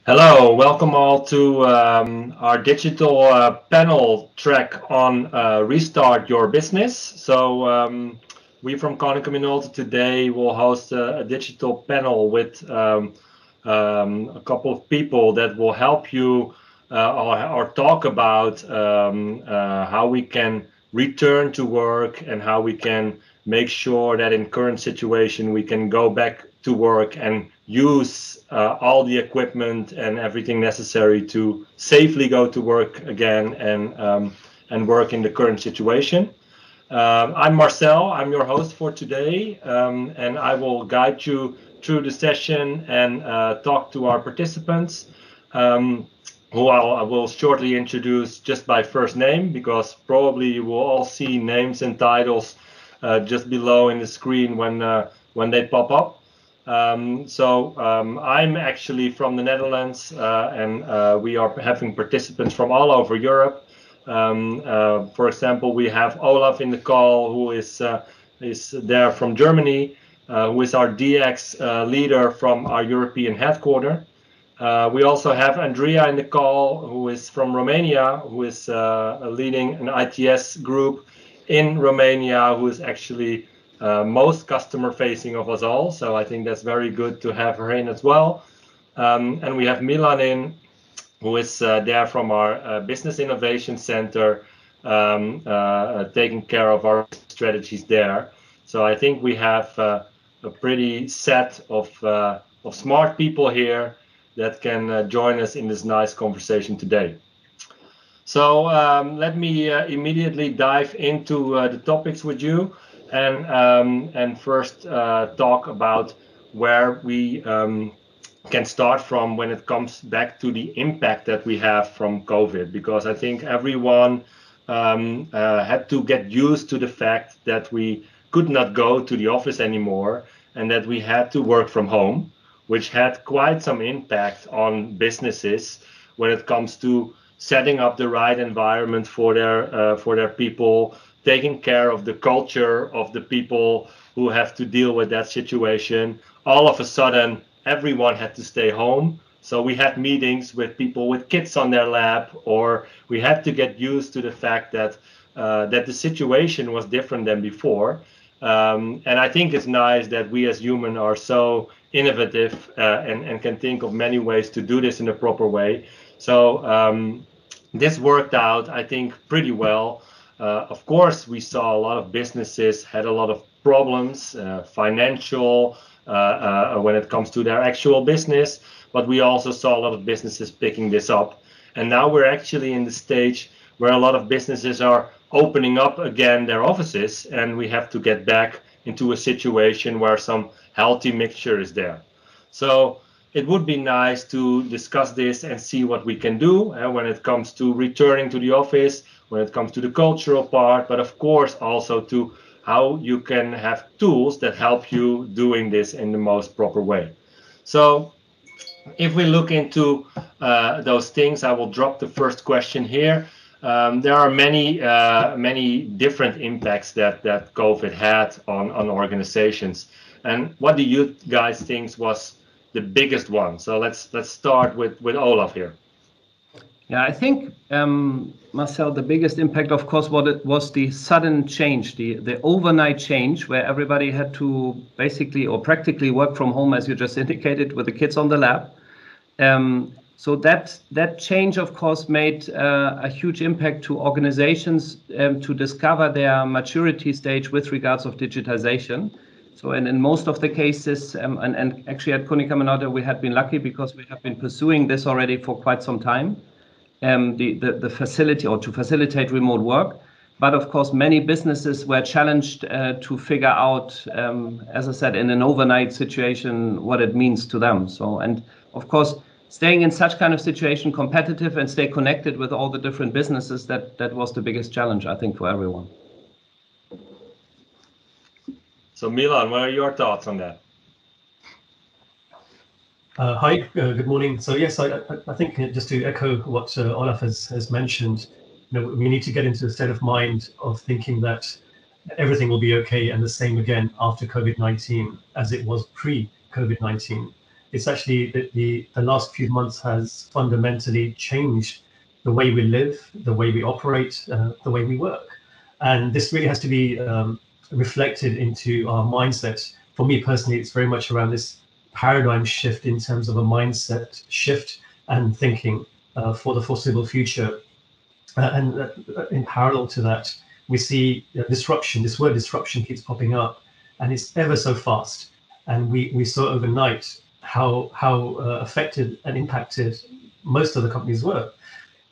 Hello, welcome all to our digital panel track on Restart Your Business. So we from Konica Minolta today will host a digital panel with a couple of people that will help you or talk about how we can return to work and how we can make sure that in current situation we can go back to work and use all the equipment and everything necessary to safely go to work again and work in the current situation. I'm Marcel, I'm your host for today, and I will guide you through the session and talk to our participants, who I will shortly introduce just by first name, because probably you will all see names and titles just below in the screen when they pop up. I'm actually from the Netherlands, and we are having participants from all over Europe. For example, we have Olaf in the call, who is there from Germany, who is our DX leader from our European headquarters. We also have Andrea in the call, who is from Romania, who is leading an ITS group in Romania, who is actually most customer facing of us all. So I think that's very good to have her in as well. And we have Milan in, who is there from our Business Innovation Center, taking care of our strategies there. So I think we have a pretty set of smart people here that can join us in this nice conversation today. So let me immediately dive into the topics with you, and first talk about where we can start from when it comes back to the impact that we have from COVID, because I think everyone had to get used to the fact that we could not go to the office anymore and that we had to work from home, which had quite some impact on businesses when it comes to setting up the right environment for their people, taking care of the culture of the people who have to deal with that situation. All of a sudden, everyone had to stay home. So we had meetings with people with kids on their lap, or we had to get used to the fact that the situation was different than before. And I think it's nice that we as humans are so innovative and can think of many ways to do this in a proper way. So this worked out, I think, pretty well. Of course, we saw a lot of businesses had a lot of problems, financial, when it comes to their actual business, but we also saw a lot of businesses picking this up. And now we're actually in the stage where a lot of businesses are opening up again their offices, and we have to get back into a situation where some healthy mixture is there. So it would be nice to discuss this and see what we can do when it comes to returning to the office, when it comes to the cultural part, but of course also to how you can have tools that help you doing this in the most proper way. So if we look into those things, I will drop the first question here. There are many different impacts that COVID had on organizations. And what do you guys think was the biggest one? So let's start with Olaf here. Yeah, I think, Marcel, the biggest impact, of course, was the sudden change, the overnight change, where everybody had to basically or practically work from home, as you just indicated, with the kids on the lap. So that change, of course, made a huge impact to organizations to discover their maturity stage with regards of digitization. So, and in most of the cases, and actually at Konica Minolta, we had been lucky because we have been pursuing this already for quite some time. The facility or to facilitate remote work. But of course, many businesses were challenged to figure out, as I said, in an overnight situation, what it means to them. So, and of course, staying in such kind of situation, competitive and stay connected with all the different businesses, that was the biggest challenge, I think, for everyone. So Milan, what are your thoughts on that? Hi, good morning. So yes, I think just to echo what Olaf has mentioned, we need to get into a state of mind of thinking that everything will be okay and the same again after COVID-19 as it was pre-COVID-19. it's actually the last few months has fundamentally changed the way we live, the way we operate, the way we work. And this really has to be reflected into our mindset. For me personally, it's very much around this paradigm shift in terms of a mindset shift and thinking for the foreseeable future. And in parallel to that, we see disruption. This word disruption keeps popping up, and it's ever so fast. And we saw overnight how affected and impacted most of the companies were.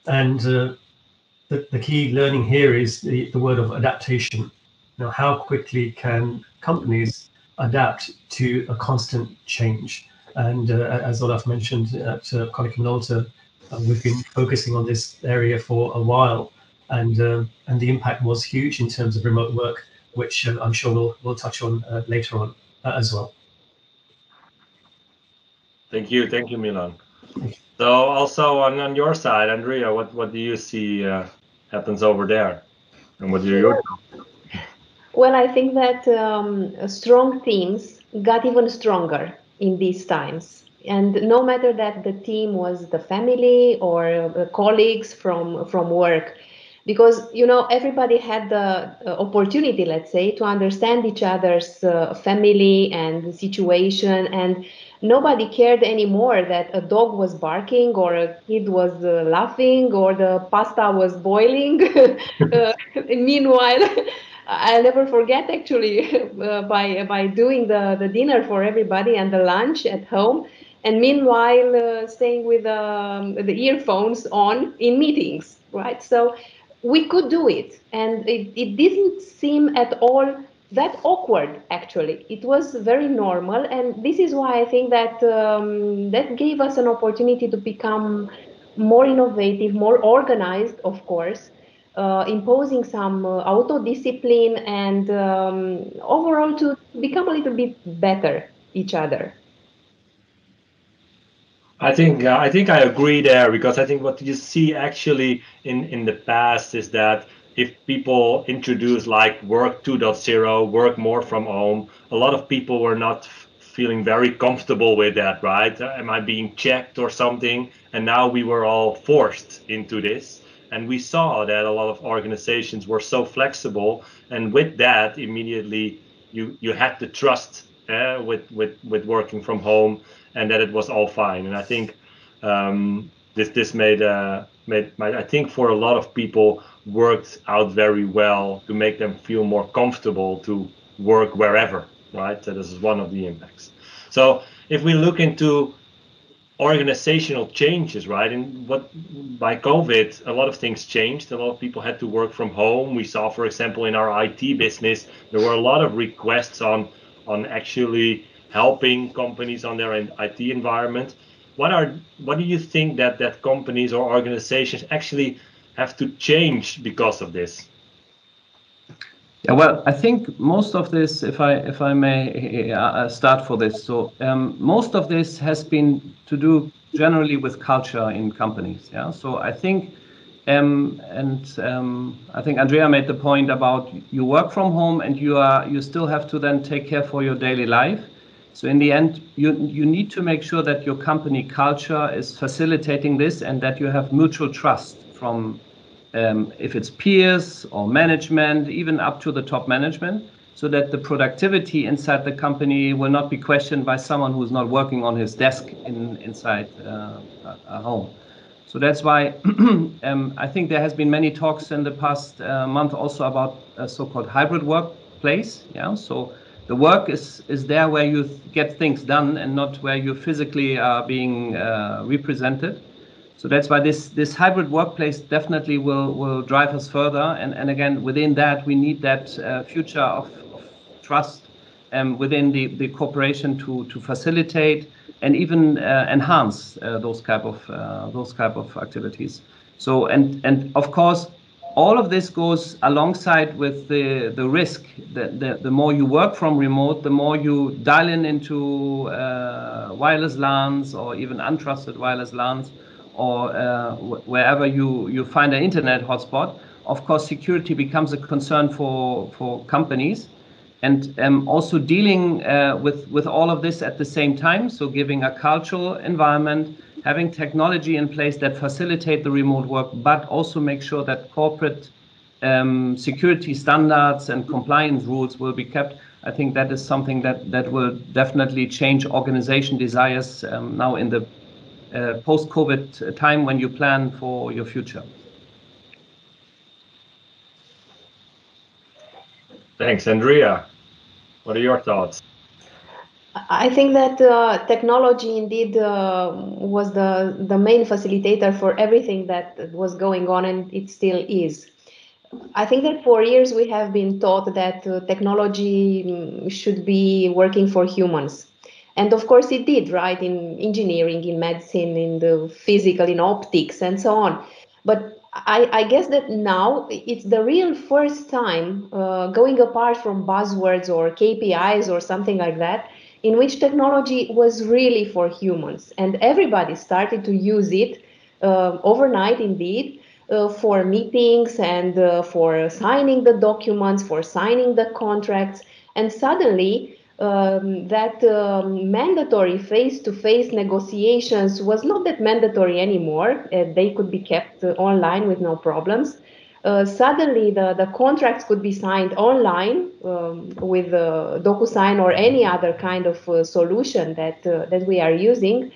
And the key learning here is the word of adaptation. How quickly can companies adapt to a constant change? And as Olaf mentioned at Konica Minolta, we've been focusing on this area for a while, and the impact was huge in terms of remote work, which I'm sure we'll touch on later on as well. Thank you, Milan. So also on your side, Andrea, what do you see happens over there, and what do you? Well, I think that strong teams got even stronger in these times. And no matter that the team was the family or colleagues from work, because, everybody had the opportunity, let's say, to understand each other's family and situation. And nobody cared anymore that a dog was barking or a kid was laughing or the pasta was boiling. Meanwhile, I'll never forget actually by doing the dinner for everybody and the lunch at home, and meanwhile staying with the earphones on in meetings, right? So we could do it, and it didn't seem at all that awkward. Actually, it was very normal, and this is why I think that that gave us an opportunity to become more innovative, more organized, of course. Imposing some auto-discipline and overall to become a little bit better each other. I think I agree there, because I think what you see actually in the past is that if people introduce like work 2.0, work more from home, a lot of people were not feeling very comfortable with that, right? Am I being checked or something? And now we were all forced into this. And we saw that a lot of organizations were so flexible, and with that, immediately you had to trust with working from home, and that it was all fine. And I think this made I think for a lot of people worked out very well to make them feel more comfortable to work wherever, right? So this is one of the impacts. So if we look into organizational changes, right? And by COVID, a lot of things changed. A lot of people had to work from home. We saw, for example, in our IT business, there were a lot of requests on actually helping companies on their IT environment. What do you think that companies or organizations actually have to change because of this? Yeah, well, I think most of this, if I may start for this, so most of this has been to do generally with culture in companies. Yeah, so I think, I think Andrea made the point about you work from home and you still have to then take care for your daily life. So in the end, you need to make sure that your company culture is facilitating this, and that you have mutual trust from. If it's peers or management, even up to the top management, so that the productivity inside the company will not be questioned by someone who's not working on his desk inside a home. So that's why I think there has been many talks in the past month also about a so-called hybrid workplace. Yeah, so the work is there where you get things done and not where you physically are being represented. So that's why this hybrid workplace definitely will drive us further. And again, within that, we need that future of trust within the corporation to facilitate and even enhance those type of activities. So and of course, all of this goes alongside with the risk. The more you work from remote, the more you dial into wireless LANs or even untrusted wireless LANs, or wherever you find an internet hotspot. Of course, security becomes a concern for companies. and also dealing with all of this at the same time. So giving a cultural environment, having technology in place that facilitate the remote work, but also make sure that corporate security standards and compliance rules will be kept. I think that is something that will definitely change organization desires now in the post-COVID time when you plan for your future. Thanks, Andrea. What are your thoughts? I think that technology indeed was the main facilitator for everything that was going on, and it still is. I think that for years we have been taught that technology should be working for humans. And of course it did, right? In engineering, in medicine, in the physical, in optics, and so on. But I guess that now it's the real first time, going apart from buzzwords or KPIs or something like that, in which technology was really for humans. And everybody started to use it overnight, indeed, for meetings and for signing the documents, for signing the contracts. And suddenly, that mandatory face-to-face negotiations was not that mandatory anymore. They could be kept online with no problems. Suddenly, the contracts could be signed online with DocuSign or any other kind of solution that we are using.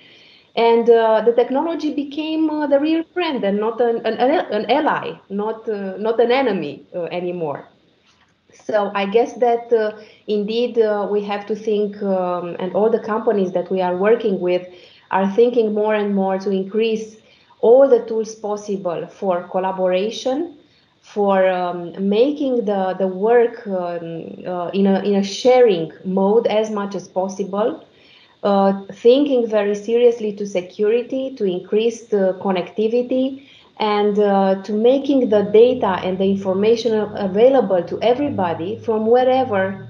And the technology became the real friend and not an ally, not an enemy anymore. So I guess that indeed we have to think, and all the companies that we are working with are thinking more and more to increase all the tools possible for collaboration, for making the work in a sharing mode as much as possible, thinking very seriously to security, to increase the connectivity, and to making the data and the information available to everybody from wherever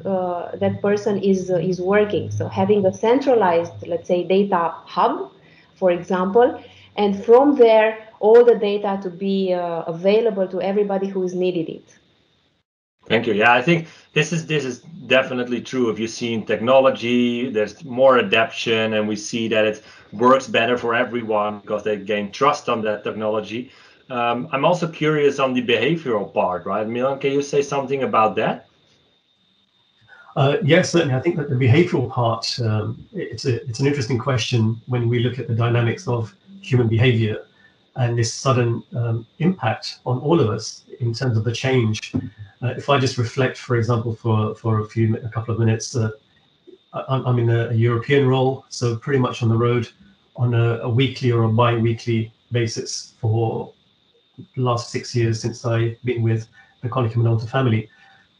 that person is working. So having a centralized, let's say, data hub, for example, and from there all the data to be available to everybody who is needed it. Thank you. Yeah, I think this is definitely true. If you see in technology, there's more adaptation, and we see that it works better for everyone because they gain trust on that technology. I'm also curious on the behavioral part, right? Milan, can you say something about that? Yes, certainly. I think that the behavioral part, it's an interesting question when we look at the dynamics of human behavior and this sudden impact on all of us in terms of the change. If I just reflect, for example, for a couple of minutes, I'm in a European role, so pretty much on the road on a weekly or a bi-weekly basis for the last 6 years since I've been with the Konica Minolta family.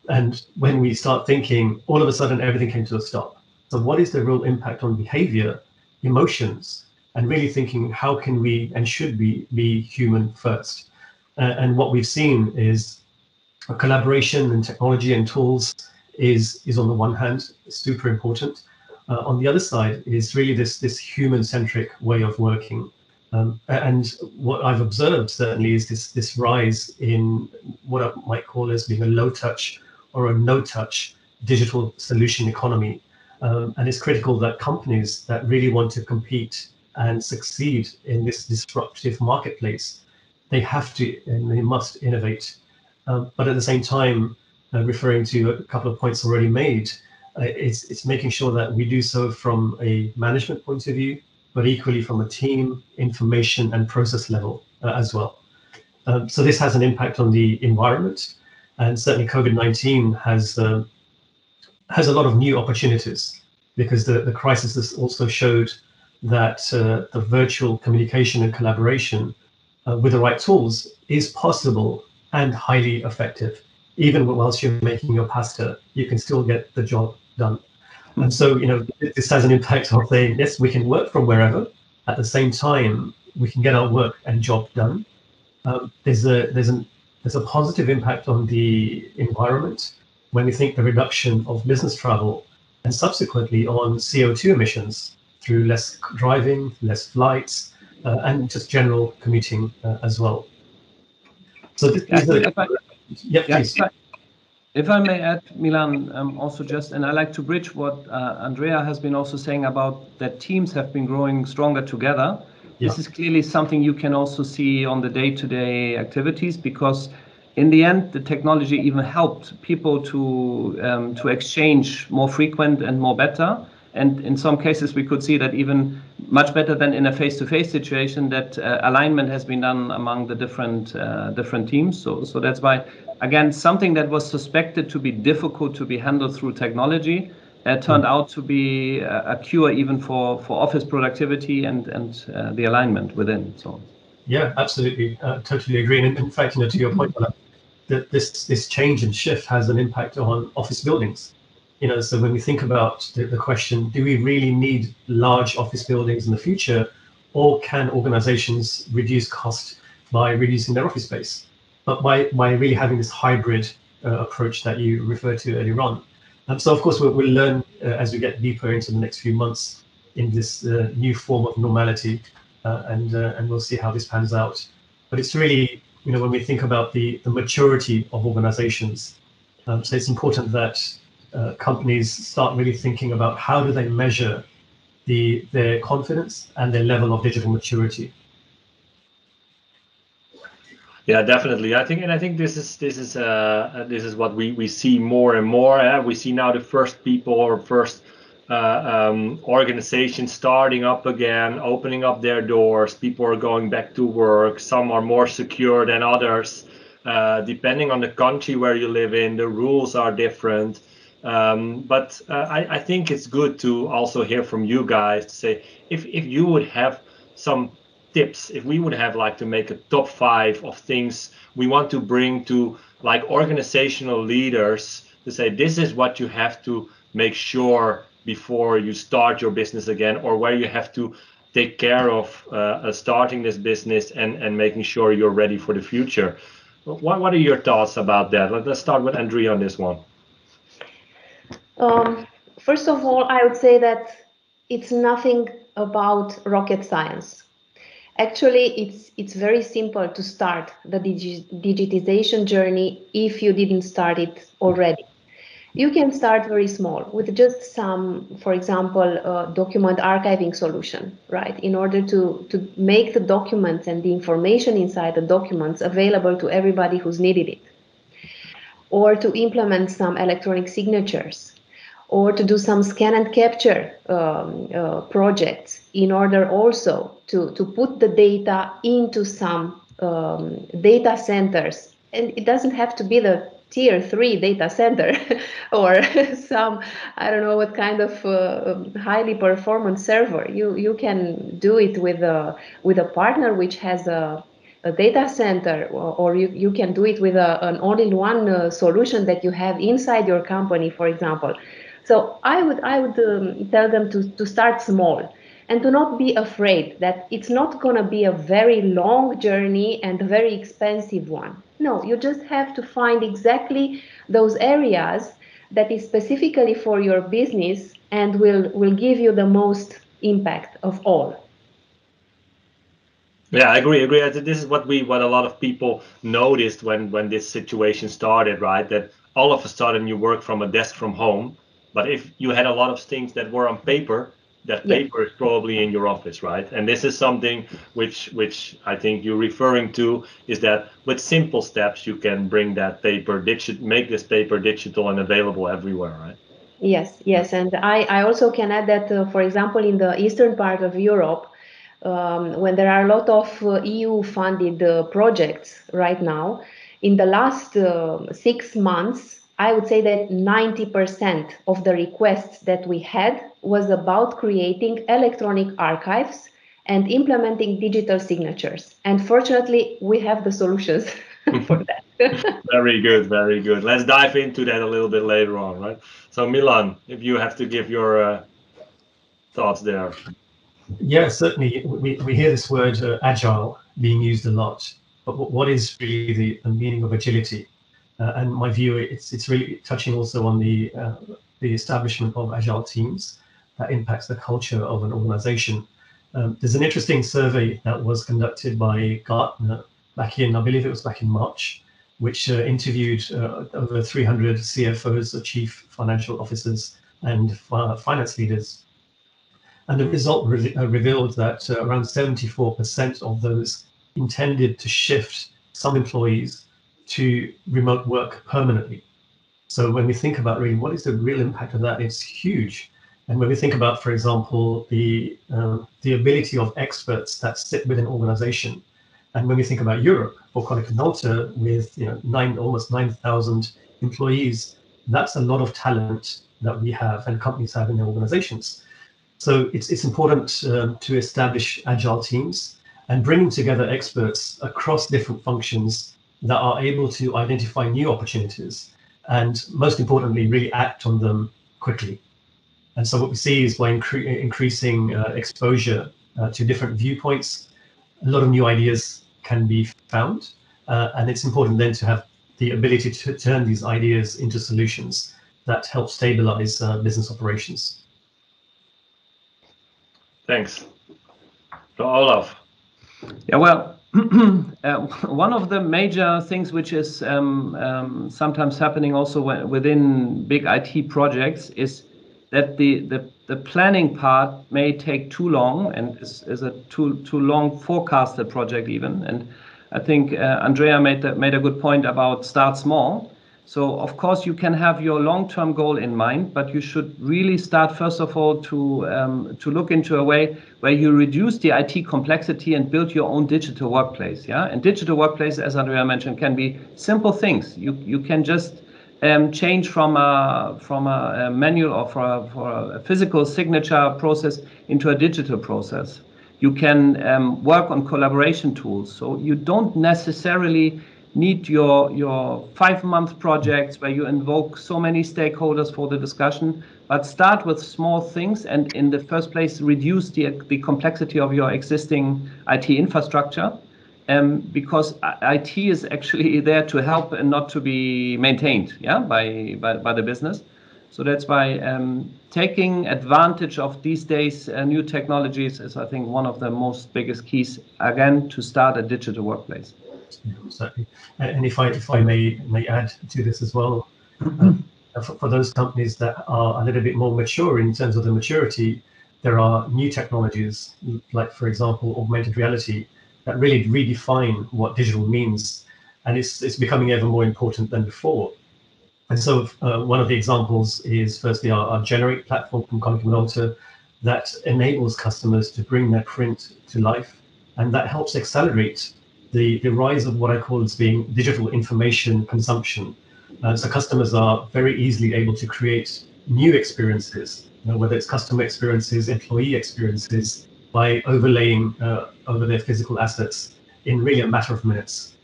And when we start thinking, all of a sudden everything came to a stop. So what is the real impact on behavior, emotions, and really thinking how can we and should we be human first? And what we've seen is a collaboration and technology and tools is on the one hand super important. On the other side is really this human-centric way of working. And what I've observed certainly is this rise in what I might call as being a low-touch or a no-touch digital solution economy. And it's critical that companies that really want to compete and succeed in this disruptive marketplace, they have to and they must innovate. But at the same time, referring to a couple of points already made, it's making sure that we do so from a management point of view, but equally from a team, information, and process level as well. So this has an impact on the environment, and certainly COVID-19 has a lot of new opportunities, because the crisis has also showed that the virtual communication and collaboration with the right tools is possible and highly effective. Even whilst you're making your pasta, you can still get the job done. And so, this has an impact of saying, yes, we can work from wherever. At the same time, we can get our work and job done. There's a positive impact on the environment when we think the reduction of business travel and subsequently on CO2 emissions through less driving, less flights, and just general commuting as well. So please. If I may add, Milan, also just, and I like to bridge what Andrea has been also saying about that teams have been growing stronger together. Yeah. This is clearly something you can also see on the day-to-day activities, because in the end, the technology even helped people to exchange more frequent and more better. And in some cases, we could see that even much better than in a face-to-face situation, that alignment has been done among the different teams. So that's why, again, something that was suspected to be difficult to be handled through technology turned out to be a cure even for office productivity and the alignment within. So yeah, absolutely, totally agree. And in fact, to your point, that this change and shift has an impact on office buildings. So when we think about the question, do we really need large office buildings in the future, or can organizations reduce cost by reducing their office space, but by really having this hybrid approach that you referred to earlier on? So of course we'll learn as we get deeper into the next few months in this new form of normality, and we'll see how this pans out. But it's really, when we think about the maturity of organizations, so it's important that companies start really thinking about how do they measure their confidence and their level of digital maturity. Yeah, definitely. I think this is what we see more and more. We see now the first people or first organizations starting up again, opening up their doors. People are going back to work. Some are more secure than others. Depending on the country where you live in, the rules are different. But I think it's good to also hear from you guys to say if you would have some tips, if we would have like to make a top 5 of things we want to bring to like organizational leaders to say this is what you have to make sure before you start your business again, or where you have to take care of starting this business and making sure you're ready for the future. What are your thoughts about that? Let's start with Andrea on this one. First of all, I would say that it's nothing about rocket science. Actually, it's very simple to start the digitization journey if you didn't start it already. You can start very small with just some, for example, document archiving solution, right? In order to make the documents and the information inside the documents available to everybody who's needed it. Or to implement some electronic signatures, or to do some scan and capture projects in order also to put the data into some data centers. And it doesn't have to be the tier 3 data center or some, I don't know what kind of highly performant server. You can do it with a partner which has a data center, or you can do it with an all-in-one solution that you have inside your company, for example. So I would tell them to start small and to not be afraid that it's not going to be a very long journey and a very expensive one. No, you just have to find exactly those areas that is specifically for your business and will give you the most impact of all. Yeah, I agree. This is what a lot of people noticed when this situation started, right? That all of a sudden you work from a desk from home, but if you had a lot of things that were on paper, that paper is probably in your office, right? And this is something which I think you're referring to, is that with simple steps you can bring that paper make this paper digital and available everywhere, right? Yes, and I also can add that, for example, in the eastern part of Europe, when there are a lot of EU-funded projects right now, in the last 6 months, I would say that 90% of the requests that we had was about creating electronic archives and implementing digital signatures. And fortunately, we have the solutions for that. Very good, very good. Let's dive into that a little bit later on, right? So Milan, if you have to give your thoughts there. Yeah, certainly. We hear this word agile being used a lot, but what is really the meaning of agility? And my view, it's really touching also on the establishment of agile teams that impacts the culture of an organization. There's an interesting survey that was conducted by Gartner back in, I believe it was back in March, which interviewed over 300 CFOs, chief financial officers, and finance leaders. And the result revealed that around 74% of those intended to shift some employees to remote work permanently. So when we think about really what is the real impact of that, it's huge. And when we think about, for example, the ability of experts that sit within an organization, and when we think about Europe, for Konica Minolta, with almost 9,000 employees, that's a lot of talent that we have and companies have in their organizations. So it's important to establish agile teams and bringing together experts across different functions that are able to identify new opportunities and, most importantly, really act on them quickly. And so what we see is by increasing exposure to different viewpoints, a lot of new ideas can be found. And it's important then to have the ability to turn these ideas into solutions that help stabilize business operations. Thanks. So Olaf. Yeah, well, one of the major things which is sometimes happening also within big IT projects is that the planning part may take too long and is a too long forecasted project even. And I think Andrea made a good point about start small. So of course you can have your long-term goal in mind, but you should really start first of all to look into a way where you reduce the IT complexity and build your own digital workplace. Yeah, and digital workplace, as Andrea mentioned, can be simple things. You can just change from a manual or for a physical signature process into a digital process. You can work on collaboration tools. So you don't necessarily need your 5-month projects where you invoke so many stakeholders for the discussion, but start with small things and in the first place reduce the complexity of your existing IT infrastructure, because IT is actually there to help and not to be maintained, yeah, by the business. So that's why taking advantage of these days new technologies is, I think, one of the most biggest keys, again, to start a digital workplace. Yeah, exactly. And if I may add to this as well, for those companies that are a little bit more mature in terms of the maturity, there are new technologies, like, for example, augmented reality, that really redefine what digital means. And it's becoming ever more important than before. And so one of the examples is firstly our Generate platform from Konica Minolta that enables customers to bring their print to life. And that helps accelerate the rise of what I call as being digital information consumption. So customers are very easily able to create new experiences, whether it's customer experiences, employee experiences, by overlaying over their physical assets in really a matter of minutes.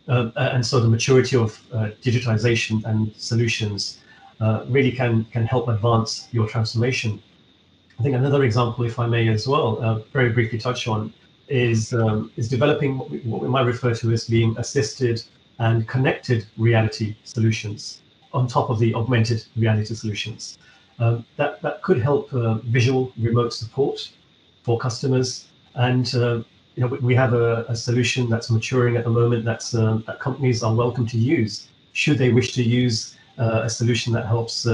And so the maturity of digitization and solutions really can help advance your transformation. I think another example, if I may as well, very briefly touch on, is developing what we might refer to as being assisted and connected reality solutions on top of the augmented reality solutions. That could help visual remote support for customers. And we have a solution that's maturing at the moment that companies are welcome to use, should they wish to use a solution that helps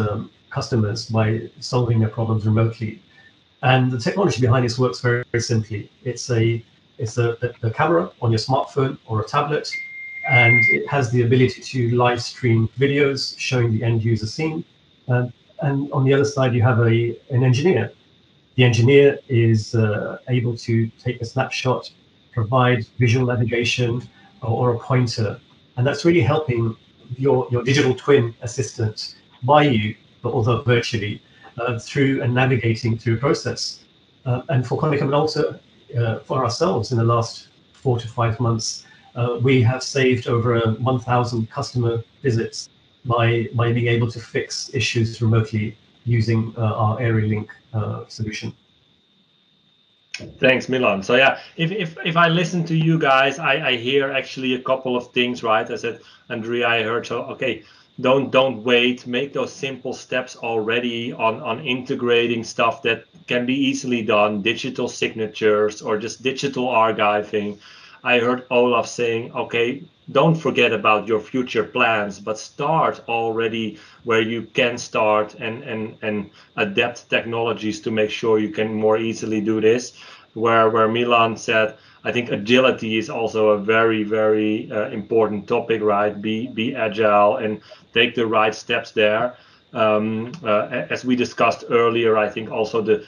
customers by solving their problems remotely. And the technology behind this works very, very simply. It's the camera on your smartphone or a tablet, and it has the ability to live stream videos showing the end user scene. And on the other side, you have an engineer. The engineer is able to take a snapshot, provide visual navigation or a pointer, and that's really helping your digital twin assistant by you, but although virtually, through and navigating through a process. And for Konica Minolta, for ourselves in the last 4 to 5 months, we have saved over 1,000 customer visits by being able to fix issues remotely using our AreaLink solution. Thanks, Milan. So yeah, if I listen to you guys, I hear actually a couple of things, right? I said, Andrea, I heard, so okay, don't wait, make those simple steps already on integrating stuff that can be easily done, digital signatures or just digital archiving. I heard Olaf saying, okay, don't forget about your future plans, but start already where you can start and adapt technologies to make sure you can more easily do this. Where Milan said, I think agility is also a very, very important topic, right? Be agile and take the right steps there. As we discussed earlier, I think also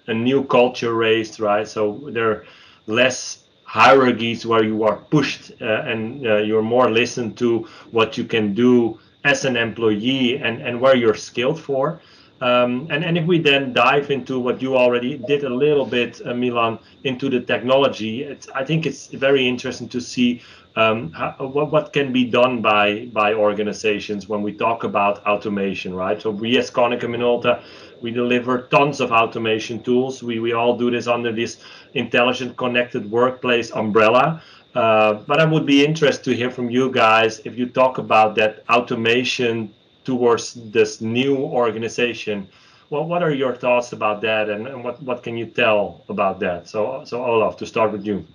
a new culture raised, right? So there are less hierarchies where you are pushed and you're more listened to what you can do as an employee and where you're skilled for. And if we then dive into what you already did a little bit, Milan, into the technology, I think it's very interesting to see what can be done by organizations when we talk about automation, right? So we as Konica Minolta, we deliver tons of automation tools. We all do this under this intelligent connected workplace umbrella. But I would be interested to hear from you guys if you talk about that automation towards this new organization. Well, what are your thoughts about that, and what can you tell about that? So Olaf, to start with you.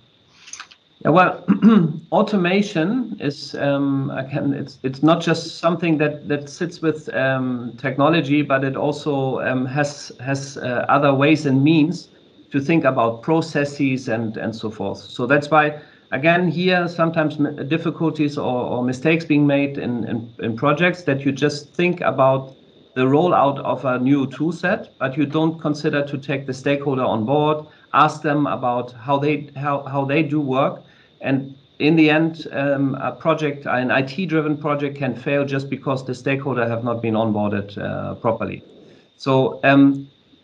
Yeah, well, automation is again, it's not just something that sits with technology, but it also has other ways and means to think about processes and so forth. So that's why, again, here sometimes difficulties or mistakes being made in projects, that you just think about the rollout of a new tool set, but you don't consider to take the stakeholder on board, ask them about how they do work. And in the end, a project, an IT-driven project, can fail just because the stakeholder have not been onboarded properly. So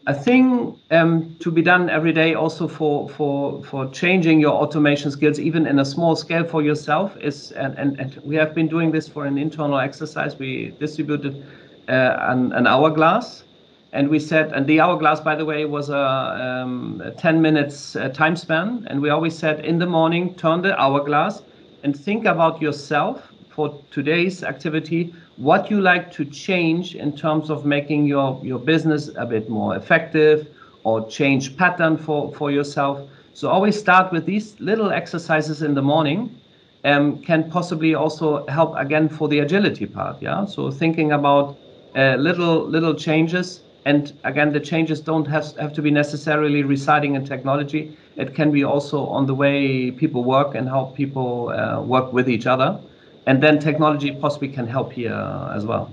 a thing to be done every day also for changing your automation skills, even in a small scale for yourself, is, and we have been doing this for an internal exercise. We distributed an hourglass. And we said, and the hourglass, by the way, was a 10 minutes time span. And we always said, in the morning, turn the hourglass and think about yourself for today's activity, what you like to change in terms of making your business a bit more effective, or change pattern for yourself. So always start with these little exercises in the morning, can possibly also help again for the agility part. Yeah. So thinking about little changes. And again, the changes don't have to be necessarily residing in technology. It can be also on the way people work and how people work with each other. And then technology possibly can help here as well.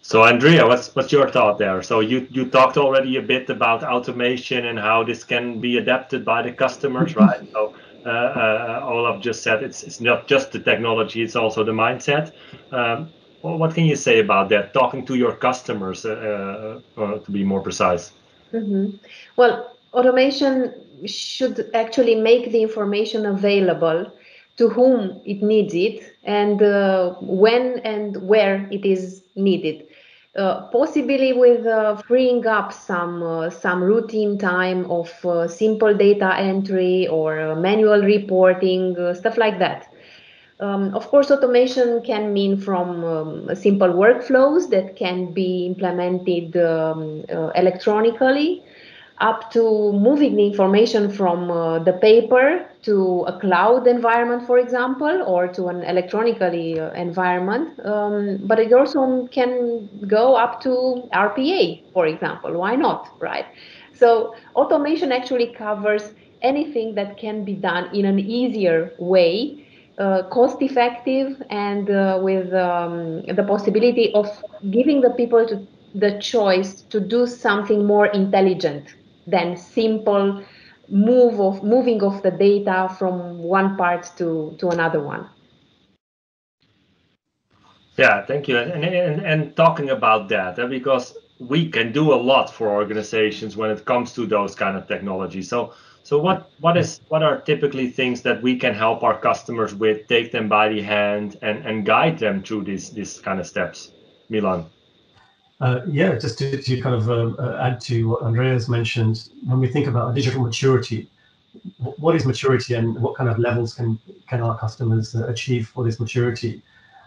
So Andrea, what's your thought there? So you talked already a bit about automation and how this can be adapted by the customers, right? So Olaf just said it's not just the technology, it's also the mindset. Well, what can you say about that, talking to your customers, to be more precise? Mm-hmm. Well, automation should actually make the information available to whom it needs it, and when and where it is needed. Possibly with freeing up some routine time of simple data entry or manual reporting, stuff like that. Of course, automation can mean from simple workflows that can be implemented electronically, up to moving the information from the paper to a cloud environment, for example, or to an electronically environment. But it also can go up to RPA, for example. Why not, right? So automation actually covers anything that can be done in an easier way, cost effective, and with the possibility of giving the people the choice to do something more intelligent than simple moving of the data from one part to another one. Yeah, thank you. And talking about that, because we can do a lot for organizations when it comes to those kind of technologies. So what are typically things that we can help our customers with, take them by the hand and guide them through these kind of steps? Milan. Yeah, just to kind of add to what Andreas mentioned, when we think about digital maturity, what is maturity and what kind of levels can our customers achieve for this maturity?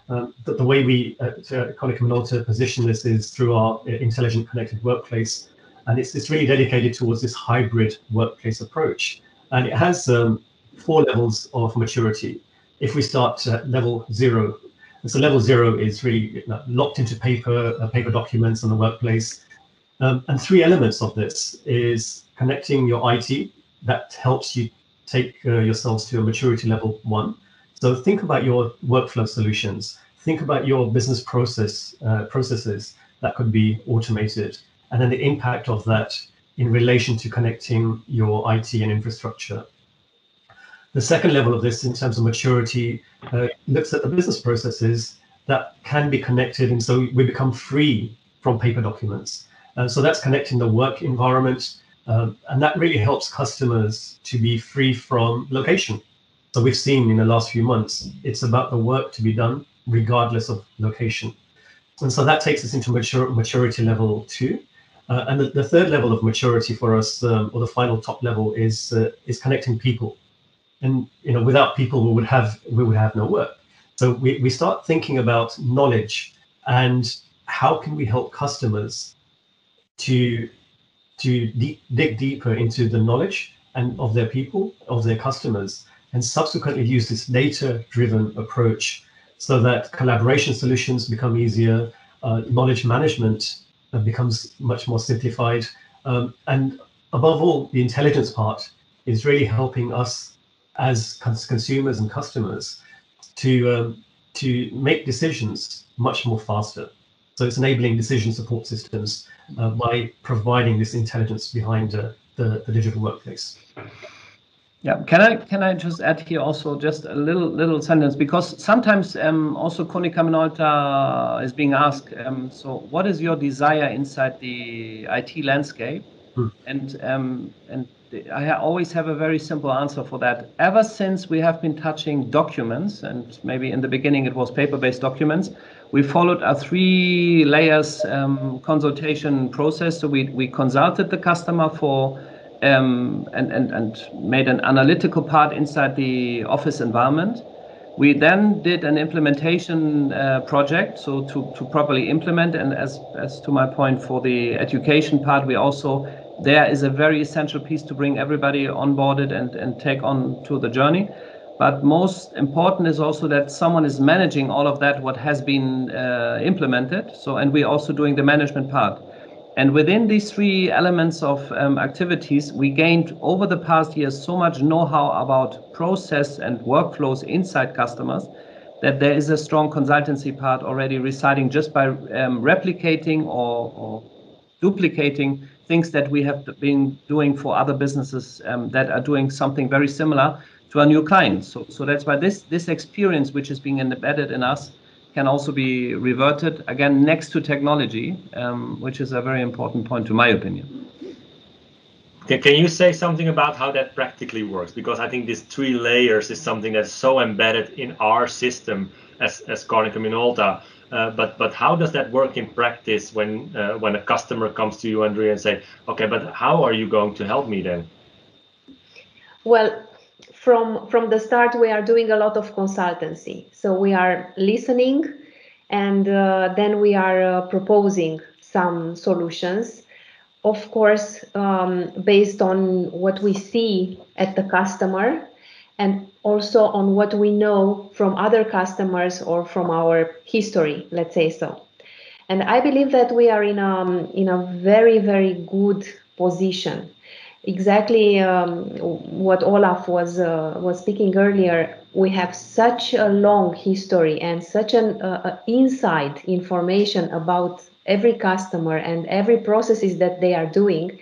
The way we at Konica Minolta position this is through our intelligent connected workplace, and it's really dedicated towards this hybrid workplace approach. and it has 4 levels of maturity. If we start at level 0, and so level 0 is really locked into paper documents in the workplace. And 3 elements of this is connecting your IT. That helps you take yourselves to a maturity level 1. So think about your workflow solutions. Think about your business processes that could be automated, and then the impact of that in relation to connecting your IT and infrastructure. The second level of this, in terms of maturity, looks at the business processes that can be connected, and so we become free from paper documents. So that's connecting the work environment, and that really helps customers to be free from location. So we've seen in the last few months, it's about the work to be done regardless of location. And so that takes us into maturity level 2. And the third level of maturity for us, or the final top level, is connecting people. And without people, we would have no work. So we start thinking about knowledge and how can we help customers to dig deeper into the knowledge and of their people, of their customers, and subsequently use this data-driven approach so that collaboration solutions become easier, knowledge management becomes much more simplified, and above all, the intelligence part is really helping us as consumers and customers to make decisions much more faster. So it's enabling decision support systems by providing this intelligence behind the digital workplace. Yeah, can I just add here also just a little sentence, because sometimes also Konica Minolta is being asked, so what is your desire inside the IT landscape? And I always have a very simple answer for that. Ever since we have been touching documents, and maybe in the beginning it was paper-based documents, we followed a 3 layers consultation process. So we consulted the customer for and made an analytical part inside the office environment. We then did an implementation project, so to properly implement, and as to my point for the education part, we also, there is a very essential piece to bring everybody onboarded and take on to the journey. But most important is also that someone is managing all of that, what has been implemented. So, and we're also doing the management part. And within these 3 elements of activities, we gained over the past years so much know-how about process and workflows inside customers that there is a strong consultancy part already residing just by replicating or duplicating things that we have been doing for other businesses that are doing something very similar to our new clients. So that's why this experience, which is being embedded in us, can also be reverted again next to technology, which is a very important point to my opinion. Can you say something about how that practically works? Because I think these 3 layers is something that's so embedded in our system as Konica Minolta. But how does that work in practice when a customer comes to you, Andrea, and say, okay, but how are you going to help me then? Well, from the start, we are doing a lot of consultancy. So we are listening, and then we are proposing some solutions, of course, based on what we see at the customer, and also on what we know from other customers or from our history, let's say so. And I believe that we are in a very, very good position. Exactly what Olaf was speaking earlier. We have such a long history and such an inside information about every customer and every processes that they are doing,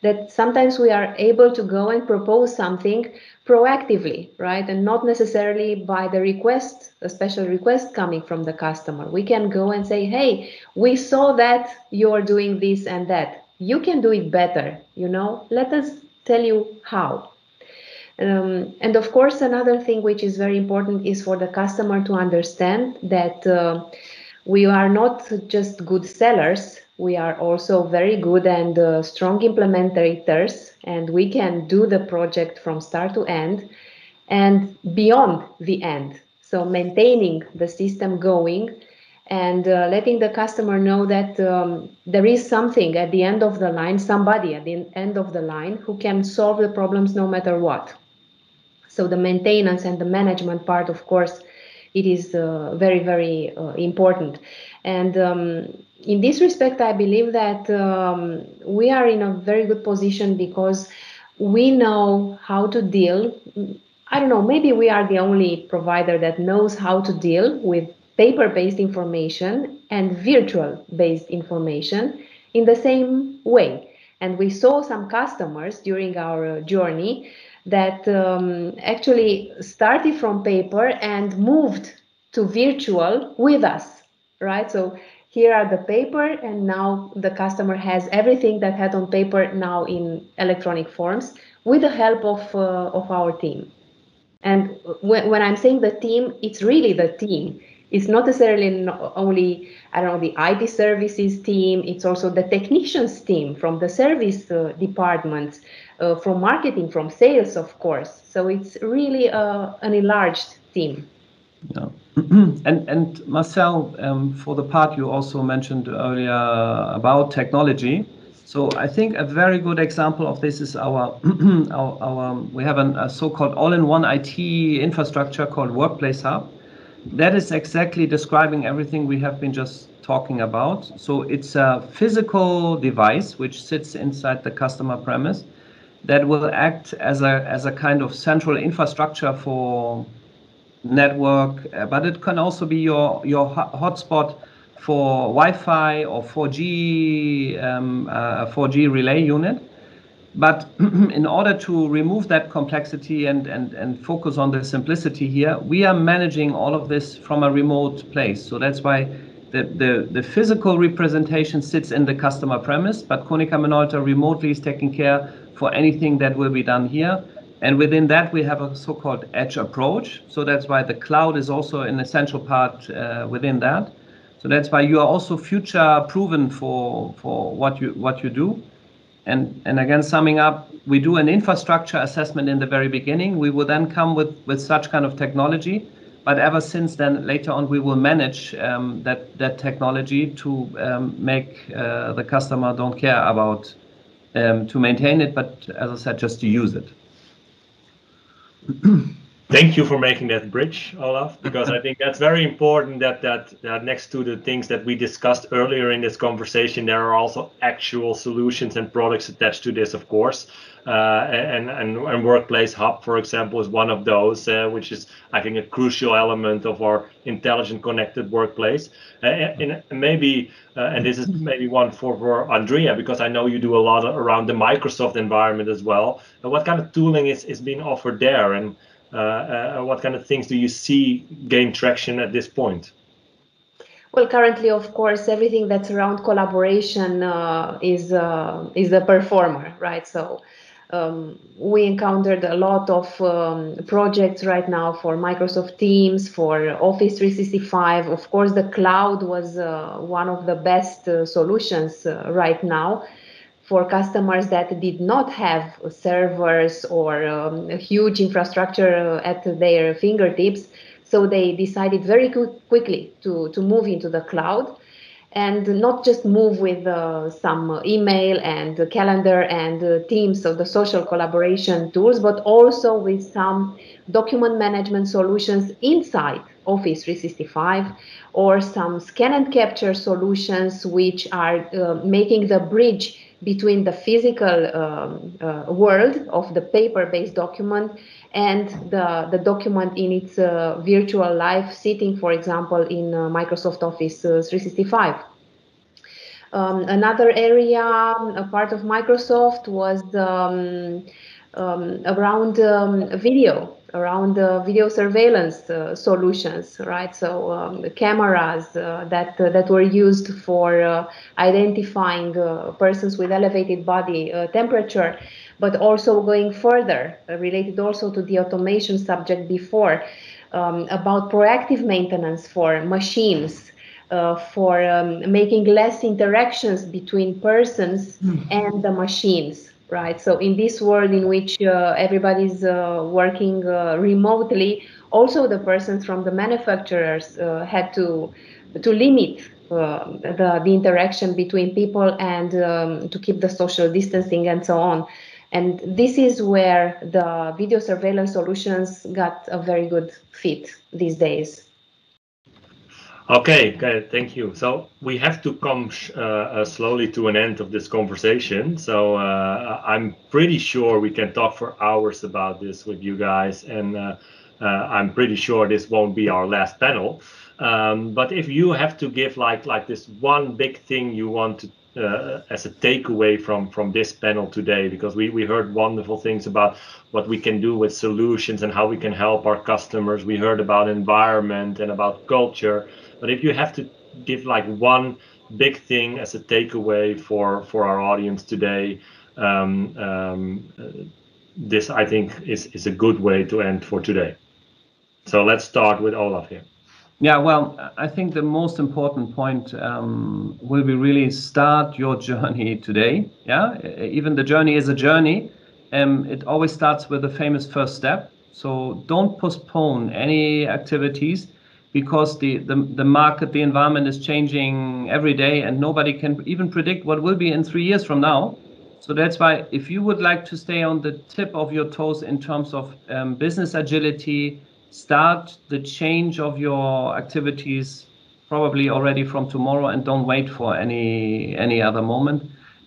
that sometimes we are able to go and propose something proactively, right? And not necessarily by the request, a special request coming from the customer. We can go and say, hey, we saw that you're doing this and that. You can do it better, let us tell you how. And of course, another thing which is very important is for the customer to understand that we are not just good sellers, we are also very good and strong implementators, and we can do the project from start to end and beyond the end. So maintaining the system going and letting the customer know that there is something at the end of the line, somebody at the end of the line who can solve the problems no matter what. So the maintenance and the management part, of course, it is very, very important. And in this respect, I believe that we are in a very good position because we know how to deal. I don't know, maybe we are the only provider that knows how to deal with paper-based information and virtual-based information in the same way. And we saw some customers during our journey that actually started from paper and moved to virtual with us, right? So here are the paper, and now the customer has everything that had on paper now in electronic forms with the help of our team. And when I'm saying the team, it's really the team. It's not necessarily only, I don't know, the IT services team. It's also the technicians team from the service departments, from marketing, from sales, of course. So it's really an enlarged team. Yeah. And Marcel, for the part you also mentioned earlier about technology. So I think a very good example of this is our we have a so-called all-in-one IT infrastructure called Workplace Hub. That is exactly describing everything we have been just talking about. So it's a physical device which sits inside the customer premise that will act as a kind of central infrastructure for network, but it can also be your hotspot for Wi-Fi or 4G, 4G relay unit. But in order to remove that complexity and focus on the simplicity here, we are managing all of this from a remote place. So that's why the physical representation sits in the customer premise, but Konica Minolta remotely is taking care for anything that will be done here. And within that, we have a so-called edge approach. So that's why the cloud is also an essential part within that. So that's why you are also future proven for what you do. And again, summing up, we do an infrastructure assessment in the very beginning. We will then come with such kind of technology. But ever since then, later on, we will manage that technology to make the customer don't care about to maintain it, but as I said, just to use it. Thank you for making that bridge, Olaf, because I think that's very important that next to the things that we discussed earlier in this conversation, there are also actual solutions and products attached to this, of course. And Workplace Hub, for example, is one of those, which is, I think, a crucial element of our intelligent connected workplace. And maybe, and this is maybe one for Andrea, because I know you do a lot around the Microsoft environment as well. What kind of tooling is being offered there, and what kind of things do you see gain traction at this point? Well, currently, of course, everything that's around collaboration is a performer, right? So we encountered a lot of projects right now for Microsoft Teams, for Office 365. Of course, the cloud was one of the best solutions right now for customers that did not have servers or a huge infrastructure at their fingertips. So they decided very quickly to move into the cloud, and not just move with some email and calendar and Teams, so the social collaboration tools, but also with some document management solutions inside Office 365, or some scan and capture solutions which are making the bridge between the physical world of the paper-based document and the document in its virtual life, sitting, for example, in Microsoft Office 365. Another area, a part of Microsoft, was around video surveillance solutions, right? So the cameras that were used for identifying persons with elevated body temperature, but also going further, related also to the automation subject before, about proactive maintenance for machines, for making less interactions between persons and the machines. Right. So in this world in which everybody's working remotely, also the persons from the manufacturers had to to limit the interaction between people and to keep the social distancing and so on. And this is where the video surveillance solutions got a very good fit these days. Okay, thank you. So we have to come slowly to an end of this conversation. So I'm pretty sure we can talk for hours about this with you guys, and I'm pretty sure this won't be our last panel. But if you have to give like this one big thing you want to as a takeaway from this panel today, because we heard wonderful things about what we can do with solutions and how we can help our customers. We heard about environment and about culture. But if you have to give like one big thing as a takeaway for our audience today, this I think is a good way to end for today. So let's start with Olaf here. Yeah, well, I think the most important point will be really start your journey today. Yeah, even the journey is a journey. It always starts with the famous first step. So don't postpone any activities, because the market, the environment is changing every day, and nobody can even predict what will be in 3 years from now. So that's why if you would like to stay on the tip of your toes in terms of business agility, start the change of your activities probably already from tomorrow, and don't wait for any other moment.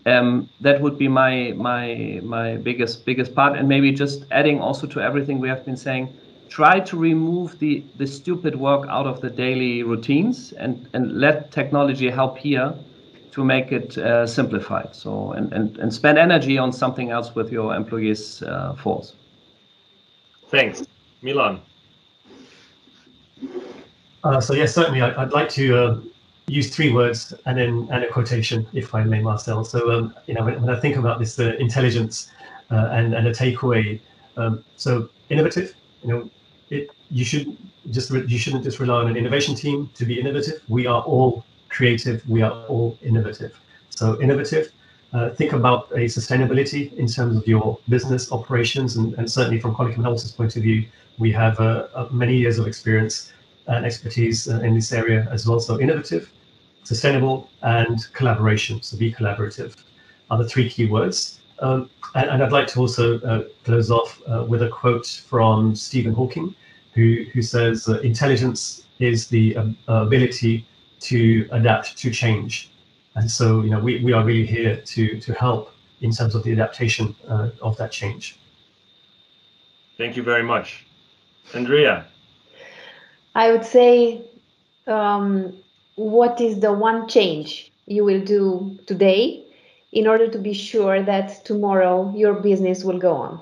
That would be my biggest part. And maybe just adding also to everything we have been saying, try to remove the stupid work out of the daily routines, and let technology help here to make it simplified. So and spend energy on something else with your employees' force. Thanks. Milan. So yes, certainly I'd like to use 3 words and a quotation, if I may, Marcel. So when I think about this intelligence and a takeaway, so innovative. You shouldn't just rely on an innovation team to be innovative. We are all creative. We are all innovative. So innovative. Think about a sustainability in terms of your business operations, and certainly from Quantum Analysis' point of view, we have many years of experience and expertise in this area as well. So innovative, sustainable, and collaboration. So be collaborative are the 3 key words. And I'd like to also close off with a quote from Stephen Hawking, who says, intelligence is the ability to adapt to change. And so, we are really here to help in terms of the adaptation of that change. Thank you very much. Andrea. I would say, what is the one change you will do today in order to be sure that tomorrow your business will go on?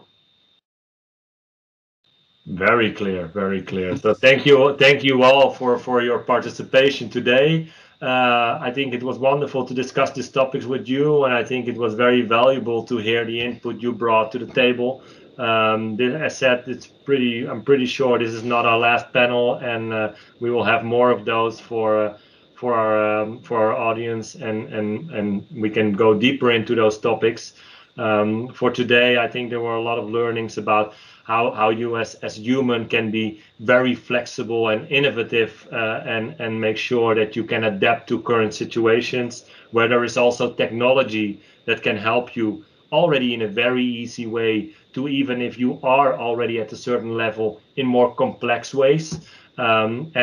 Very clear, very clear. So thank you all for your participation today. I think it was wonderful to discuss these topics with you, and I think it was very valuable to hear the input you brought to the table. As said, I'm pretty sure this is not our last panel, and we will have more of those for our audience, and we can go deeper into those topics. For today, I think there were a lot of learnings about how you as human can be very flexible and innovative, and make sure that you can adapt to current situations, where there is also technology that can help you already in a very easy way to, even if you are already at a certain level, in more complex ways. And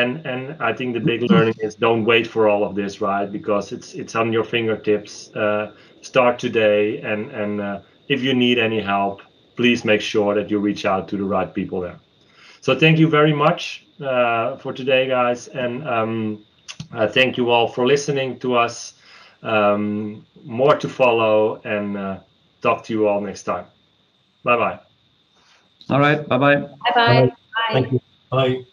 I think the big learning is don't wait for all of this, right? Because it's on your fingertips. Start today, and if you need any help, please make sure that you reach out to the right people there. So thank you very much for today, guys, and thank you all for listening to us. More to follow, and talk to you all next time. Bye-bye. All right. Bye-bye. Bye-bye. Bye. Thank you. Bye.